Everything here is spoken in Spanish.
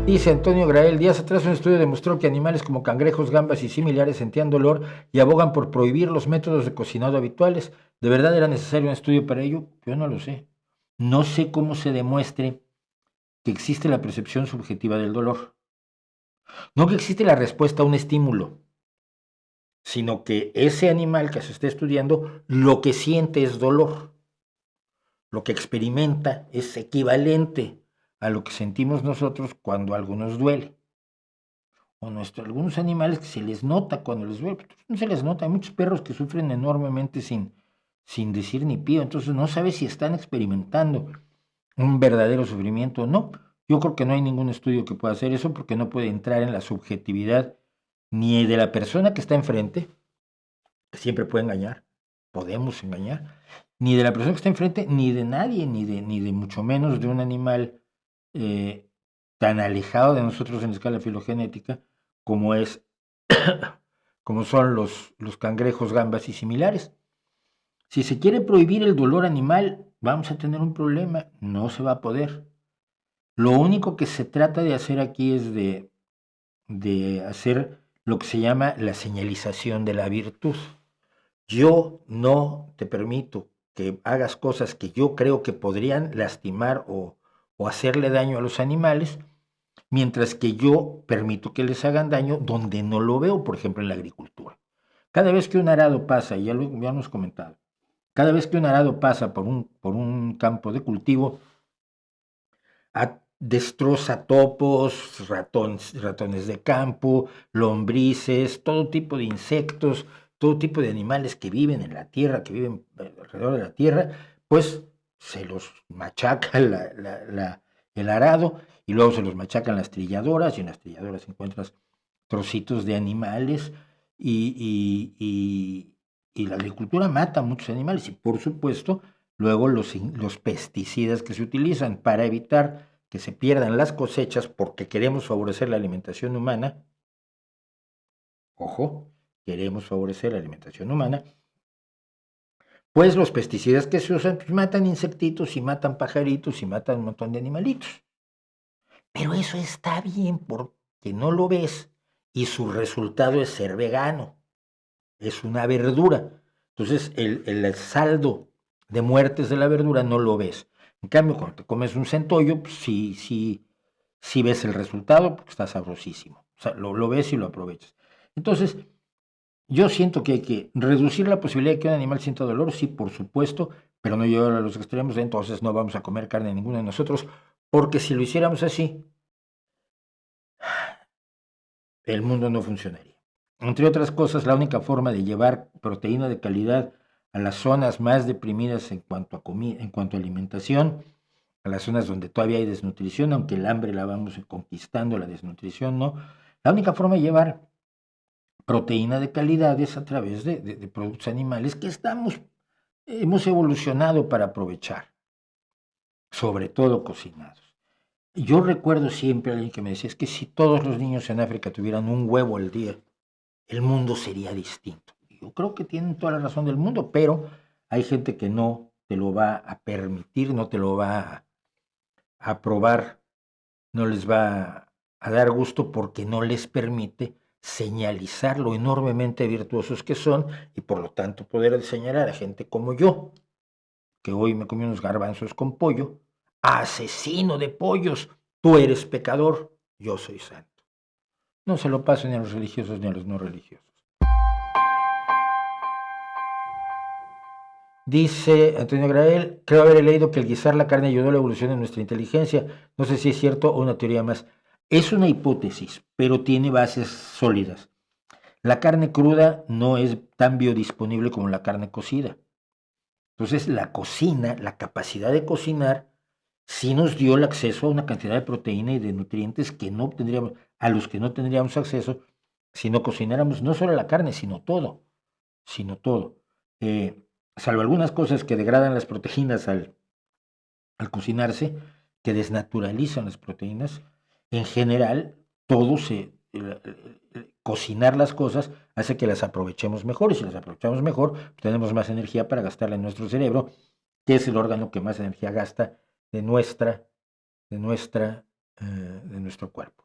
Dice Antonio Grael, días atrás un estudio demostró que animales como cangrejos, gambas y similares sentían dolor y abogan por prohibir los métodos de cocinado habituales. ¿De verdad era necesario un estudio para ello? Yo no lo sé. No sé cómo se demuestre que existe la percepción subjetiva del dolor. No que existe la respuesta a un estímulo, sino que ese animal que se está estudiando lo que siente es dolor. Lo que experimenta es equivalente a lo que sentimos nosotros cuando algo nos duele. O algunos animales que se les nota cuando les duele, pero no se les nota. Hay muchos perros que sufren enormemente sin decir ni pío, entonces no sabes si están experimentando un verdadero sufrimiento o no. Yo creo que no hay ningún estudio que pueda hacer eso porque no puede entrar en la subjetividad ni de la persona que está enfrente, que siempre puede engañar, podemos engañar, ni de la persona que está enfrente, ni de nadie, ni de mucho menos de un animal eh, tan alejado de nosotros en la escala filogenética como es, como son los cangrejos, gambas y similares. Si se quiere prohibir el dolor animal, vamos a tener un problema, no se va a poder. Lo único que se trata de hacer aquí es de hacer lo que se llama la señalización de la virtud. Yo no te permito que hagas cosas que yo creo que podrían lastimar o hacerle daño a los animales, mientras que yo permito que les hagan daño donde no lo veo, por ejemplo, en la agricultura. Cada vez que un arado pasa, y ya hemos comentado, cada vez que un arado pasa por un campo de cultivo, destroza topos, ratones de campo, lombrices, todo tipo de insectos, todo tipo de animales que viven en la tierra, que viven alrededor de la tierra, pues se los machaca el arado y luego se los machacan las trilladoras y en las trilladoras encuentras trocitos de animales y la agricultura mata a muchos animales y por supuesto luego los pesticidas que se utilizan para evitar que se pierdan las cosechas porque queremos favorecer la alimentación humana, ojo, queremos favorecer la alimentación humana, pues los pesticidas que se usan pues, matan insectitos y matan pajaritos y matan un montón de animalitos. Pero eso está bien porque no lo ves y su resultado es ser vegano, es una verdura. Entonces el saldo de muertes de la verdura no lo ves. En cambio, cuando te comes un centollo, pues sí ves el resultado porque está sabrosísimo. O sea, lo ves y lo aprovechas. Entonces, yo siento que hay que reducir la posibilidad de que un animal sienta dolor, sí, por supuesto, pero no llevar a los extremos, entonces no vamos a comer carne ninguno de nosotros, porque si lo hiciéramos así, el mundo no funcionaría. Entre otras cosas, la única forma de llevar proteína de calidad a las zonas más deprimidas en cuanto a alimentación, a las zonas donde todavía hay desnutrición, aunque el hambre la vamos conquistando, la desnutrición no. La única forma de llevar proteína de calidad es a través de productos animales que hemos evolucionado para aprovechar, sobre todo cocinados. Yo recuerdo siempre a alguien que me decía, es que si todos los niños en África tuvieran un huevo al día, el mundo sería distinto. Yo creo que tienen toda la razón del mundo, pero hay gente que no te lo va a permitir, no te lo va a aprobar, no les va a dar gusto porque no les permite señalizar lo enormemente virtuosos que son y por lo tanto poder señalar a gente como yo, que hoy me comí unos garbanzos con pollo, asesino de pollos, tú eres pecador, yo soy santo. No se lo paso ni a los religiosos ni a los no religiosos. Dice Antonio Grael, creo haber leído que el guisar la carne ayudó a la evolución de nuestra inteligencia. No sé si es cierto o una teoría más. Es una hipótesis, pero tiene bases sólidas. La carne cruda no es tan biodisponible como la carne cocida. Entonces, la cocina, la capacidad de cocinar, sí nos dio el acceso a una cantidad de proteína y de nutrientes que no tendríamos, a los que no tendríamos acceso si no cocináramos no solo la carne, sino todo, sino todo. Salvo algunas cosas que degradan las proteínas al cocinarse, que desnaturalizan las proteínas, en general, todo cocinar las cosas hace que las aprovechemos mejor, y si las aprovechamos mejor, pues tenemos más energía para gastarla en nuestro cerebro, que es el órgano que más energía gasta de nuestra de nuestro cuerpo.